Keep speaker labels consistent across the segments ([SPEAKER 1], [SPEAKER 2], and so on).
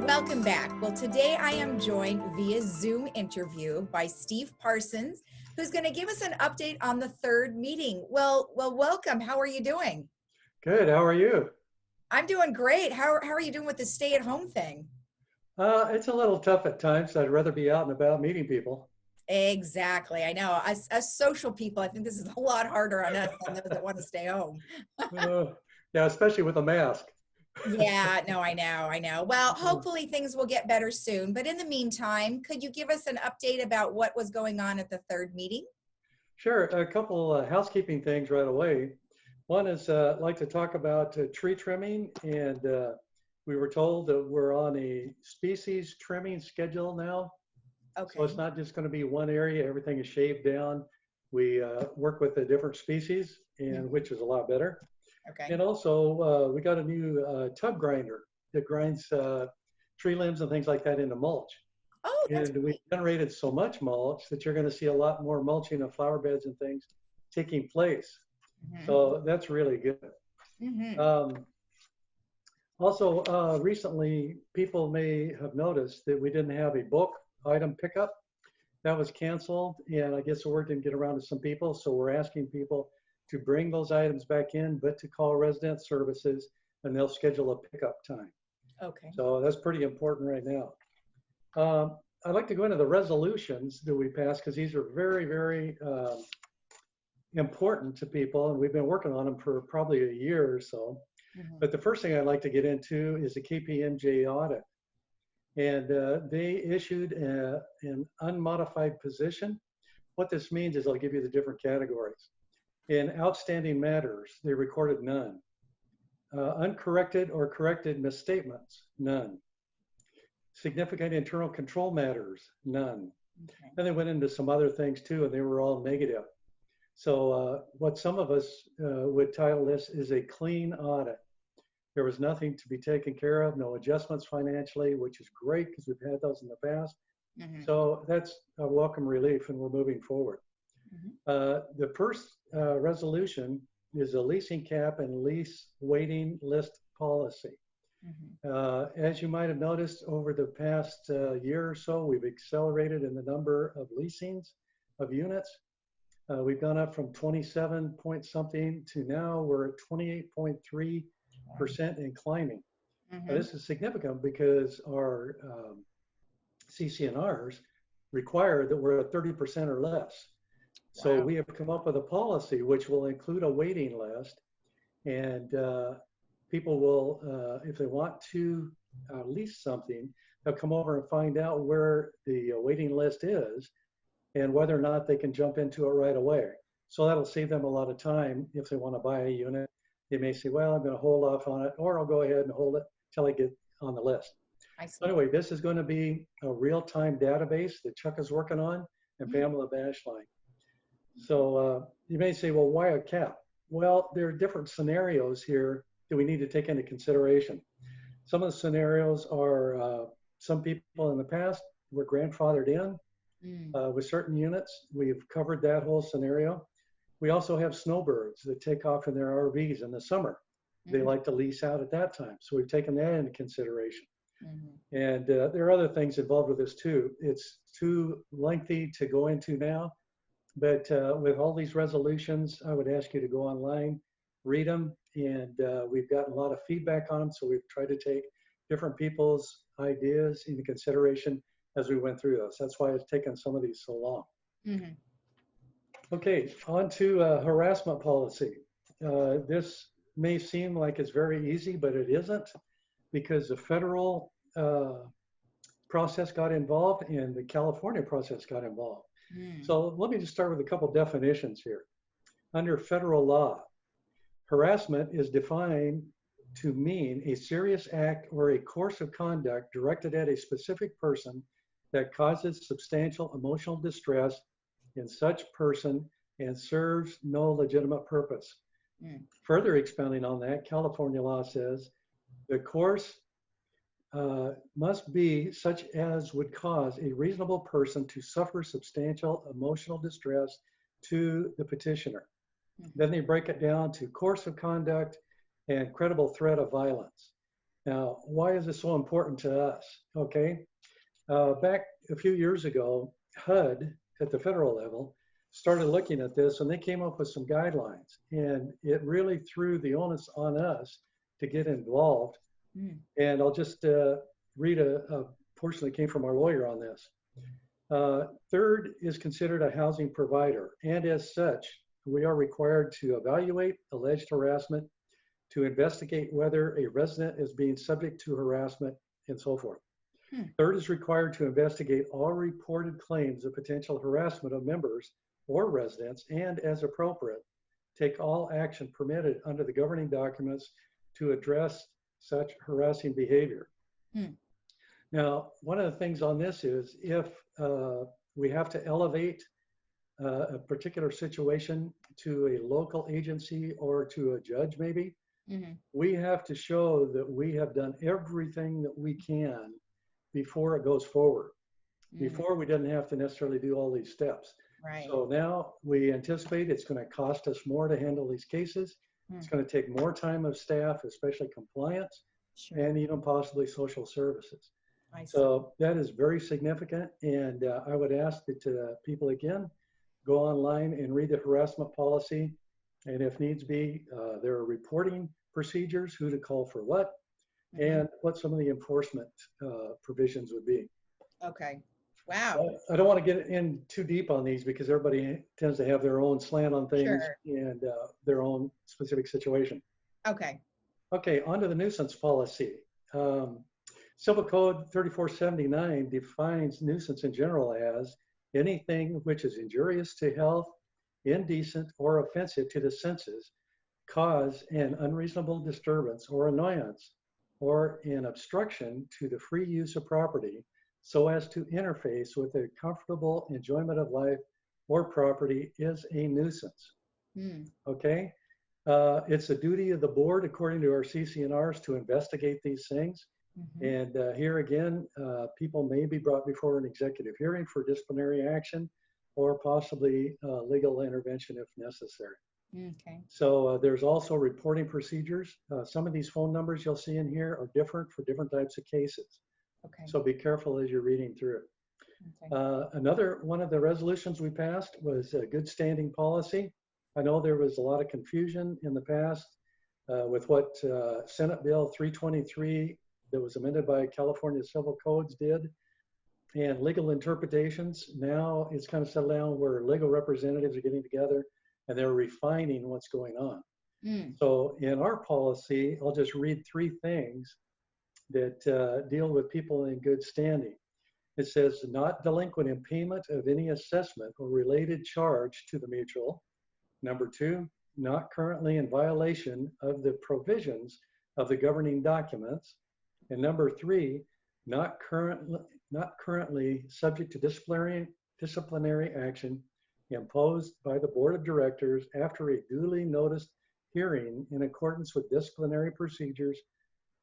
[SPEAKER 1] Welcome back. Well, today I am joined via Zoom interview by Steve Parsons, who's going to give us an update on the third meeting. Well, welcome. How are you doing?
[SPEAKER 2] Good. How are you?
[SPEAKER 1] I'm doing great. How are you doing with the stay-at-home thing?
[SPEAKER 2] It's a little tough at times. I'd rather be out and about meeting people.
[SPEAKER 1] Exactly. I know. As social people, I think this is a lot harder on us than those that want to stay home.
[SPEAKER 2] Uh, yeah, especially with a mask.
[SPEAKER 1] Yeah, no, I know. Well, hopefully things will get better soon. But in the meantime, could you give us an update about what was going on at the third meeting?
[SPEAKER 2] Sure. A couple housekeeping things right away. One is I'd like to talk about tree trimming, and we were told that we're on a species trimming schedule now. So it's
[SPEAKER 1] Okay.
[SPEAKER 2] not just going to be one area. Everything is shaved down. We work with a different species, and which is a lot better.
[SPEAKER 1] Okay.
[SPEAKER 2] And also, we got a new tub grinder that grinds tree limbs and things like that into mulch.
[SPEAKER 1] Oh, that's
[SPEAKER 2] And we
[SPEAKER 1] great.
[SPEAKER 2] generated so much mulch that you're going to see a lot more mulching of flower beds and things taking place. So that's really good.
[SPEAKER 1] Mm-hmm.
[SPEAKER 2] Also, recently, people may have noticed that we didn't have a bulk item pickup. That was canceled, and I guess the word didn't get around to some people. So we're asking people to bring those items back in, but to call resident services, and they'll schedule a pickup time.
[SPEAKER 1] Okay.
[SPEAKER 2] So that's pretty important right now. I'd like to go into the resolutions that we passed because these are very, very important to people, and we've been working on them for probably a year or so. But the first thing I'd like to get into is the KPMG audit. And they issued an unmodified position. What this means is I'll give you the different categories. In outstanding matters, they recorded none. Uncorrected or corrected misstatements, none. Significant internal control matters, none.
[SPEAKER 1] Okay.
[SPEAKER 2] And they went into some other things too, and they were all negative. So what some of us would title this is a clean audit. There was nothing to be taken care of, no adjustments financially, which is great because we've had those in the past. So that's a welcome relief, and we're moving forward. The first resolution is a leasing cap and lease waiting list policy. As you might have noticed over the past year or so, we've accelerated in the number of leasings of units. We've gone up from 27 point something to now we're at 28.3% and climbing. This is significant because our CCNRs require that we're at 30% or less. So we have come up with a policy which will include a waiting list, and people will, if they want to lease something, they'll come over and find out where the waiting list is and whether or not they can jump into it right away. So that'll save them a lot of time if they want to buy a unit. They may say, well, I'm going to hold off on it, or I'll go ahead and hold it till I get on the list.
[SPEAKER 1] I see.
[SPEAKER 2] So anyway, this is going to be a real-time database that Chuck is working on and Pamela Bashline. So you may say, well, why a cap? Well, there are different scenarios here that we need to take into consideration. Some of the scenarios are some people in the past were grandfathered in with certain units. We've covered that whole scenario. We also have snowbirds that take off in their RVs in the summer. They like to lease out at that time. So we've taken that into consideration. And there are other things involved with this too. It's too lengthy to go into now, but with all these resolutions, I would ask you to go online, read them, and we've gotten a lot of feedback on them. So we've tried to take different people's ideas into consideration as we went through those. That's why it's taken some of these so long. Okay, on to harassment policy. This may seem like it's very easy, but it isn't, because the federal process got involved and the California process got involved. So let me just start with a couple definitions here. Under federal law, harassment is defined to mean a serious act or a course of conduct directed at a specific person that causes substantial emotional distress in such person and serves no legitimate purpose. Further expounding on that, California law says the course must be such as would cause a reasonable person to suffer substantial emotional distress to the petitioner.
[SPEAKER 1] Mhm.
[SPEAKER 2] Then they break it down to course of conduct and credible threat of violence. Now, why is this so important to us? Okay, back a few years ago, HUD at the federal level started looking at this, and they came up with some guidelines, and it really threw the onus on us to get involved.
[SPEAKER 1] Mm.
[SPEAKER 2] And I'll just read a portion that came from our lawyer on this. Third is considered a housing provider, and as such, we are required to evaluate alleged harassment, to investigate whether a resident is being subject to harassment, and so forth. Third is required to investigate all reported claims of potential harassment of members or residents, and as appropriate, take all action permitted under the governing documents to address such harassing behavior. Now, one of the things on this is if we have to elevate a particular situation to a local agency or to a judge maybe, we have to show that we have done everything that we can before it goes forward. Before, we didn't have to necessarily do all these steps.
[SPEAKER 1] Right.
[SPEAKER 2] So now we anticipate it's going to cost us more to handle these cases. It's going to take more time of staff, especially compliance,
[SPEAKER 1] Sure.
[SPEAKER 2] and even possibly social services.
[SPEAKER 1] I see.
[SPEAKER 2] So that is very significant. And I would ask that people, again, go online and read the harassment policy. And if needs be, there are reporting procedures, who to call for what, and what some of the enforcement provisions would be.
[SPEAKER 1] Okay. Wow.
[SPEAKER 2] I don't want to get in too deep on these because everybody tends to have their own slant on things.
[SPEAKER 1] Sure.
[SPEAKER 2] And their own specific situation.
[SPEAKER 1] Okay.
[SPEAKER 2] Okay, on to the nuisance policy. Civil Code 3479 defines nuisance in general as anything which is injurious to health, indecent, or offensive to the senses, cause an unreasonable disturbance or annoyance, or an obstruction to the free use of property, so as to interface with the comfortable enjoyment of life or property, is a nuisance. Okay? It's a duty of the board, according to our CC&Rs, to investigate these things. And here again, people may be brought before an executive hearing for disciplinary action or possibly legal intervention if necessary.
[SPEAKER 1] Okay.
[SPEAKER 2] So there's also reporting procedures. Some of these phone numbers you'll see in here are different for different types of cases.
[SPEAKER 1] Okay.
[SPEAKER 2] So be careful as you're reading through it. Another one of the resolutions we passed was a good standing policy. I know there was a lot of confusion in the past with what Senate Bill 323 that was amended by California Civil Codes did, and legal interpretations. Now it's kind of settled down where legal representatives are getting together and they're refining what's going on. So in our policy, I'll just read three things that deal with people in good standing. It says, not delinquent in payment of any assessment or related charge to the mutual. Number two, not currently in violation of the provisions of the governing documents. And number three, not currently subject to disciplinary action imposed by the board of directors after a duly noticed hearing in accordance with disciplinary procedures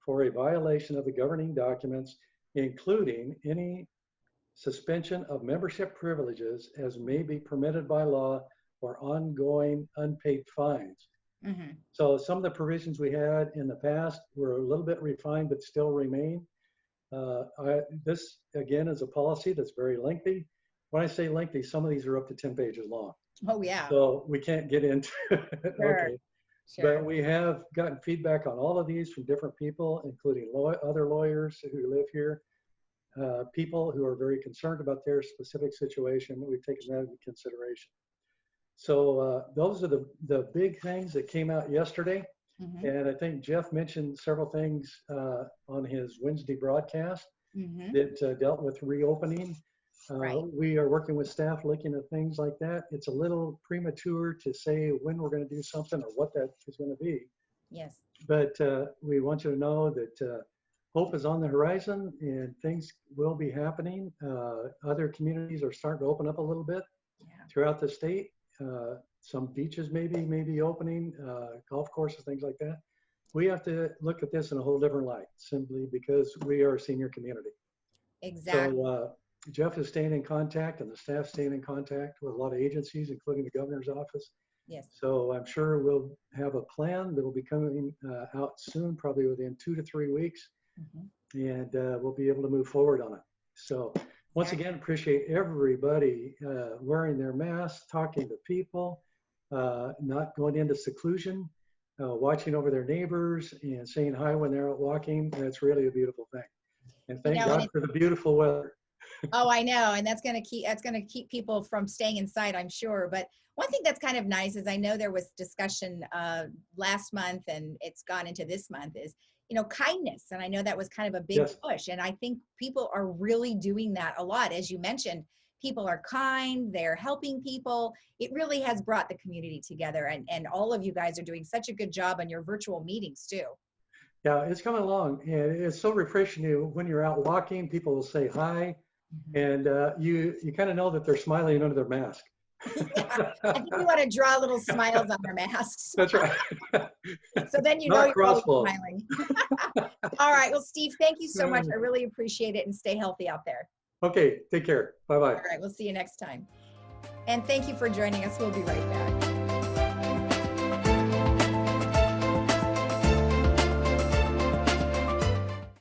[SPEAKER 2] for a violation of the governing documents, including any suspension of membership privileges as may be permitted by law or ongoing unpaid fines. So some of the provisions we had in the past were a little bit refined, but still remain. This, again, is a policy that's very lengthy. When I say lengthy, some of these are up to 10 pages long.
[SPEAKER 1] Oh, yeah.
[SPEAKER 2] So we can't get into it.
[SPEAKER 1] Sure.
[SPEAKER 2] Okay.
[SPEAKER 1] Sure.
[SPEAKER 2] But we have gotten feedback on all of these from different people, including other lawyers who live here, people who are very concerned about their specific situation. We've taken that into consideration. So those are the big things that came out yesterday. And I think Jeff mentioned several things on his Wednesday broadcast that dealt with reopening.
[SPEAKER 1] Right.
[SPEAKER 2] We are working with staff looking at things like that. It's a little premature to say when we're going to do something or what that is going to be.
[SPEAKER 1] Yes.
[SPEAKER 2] But we want you to know that hope is on the horizon and things will be happening. Other communities are starting to open up a little bit throughout the state. Some beaches may be opening, golf courses, things like that. We have to look at this in a whole different light, simply because we are a senior community.
[SPEAKER 1] Exactly.
[SPEAKER 2] So Jeff is staying in contact and the staff staying in contact with a lot of agencies, including the governor's office.
[SPEAKER 1] Yes.
[SPEAKER 2] So I'm sure we'll have a plan that will be coming out soon, probably within 2 to 3 weeks, and we'll be able to move forward on it. So once again, appreciate everybody wearing their masks, talking to people, not going into seclusion, watching over their neighbors and saying hi when they're out walking. That's really a beautiful thing. And thank God for the beautiful weather.
[SPEAKER 1] Oh, I know. And that's going to keep people from staying inside, I'm sure. But one thing that's kind of nice is I know there was discussion last month and it's gone into this month is, kindness. And I know that was kind of a big push. And I think people are really doing that a lot. As you mentioned, people are kind, they're helping people. It really has brought the community together. And all of you guys are doing such a good job on your virtual meetings too.
[SPEAKER 2] Yeah, it's coming along. And it's so refreshing when you're out walking, people will say hi. And you kind of know that they're smiling under their mask.
[SPEAKER 1] Yeah, I think we want to draw little smiles on their masks.
[SPEAKER 2] That's right.
[SPEAKER 1] So then you know you're smiling. All right. Well, Steve, thank you so much. I really appreciate it, and stay healthy out there.
[SPEAKER 2] Okay. Take care. Bye-bye.
[SPEAKER 1] All right. We'll see you next time. And thank you for joining us. We'll be right back.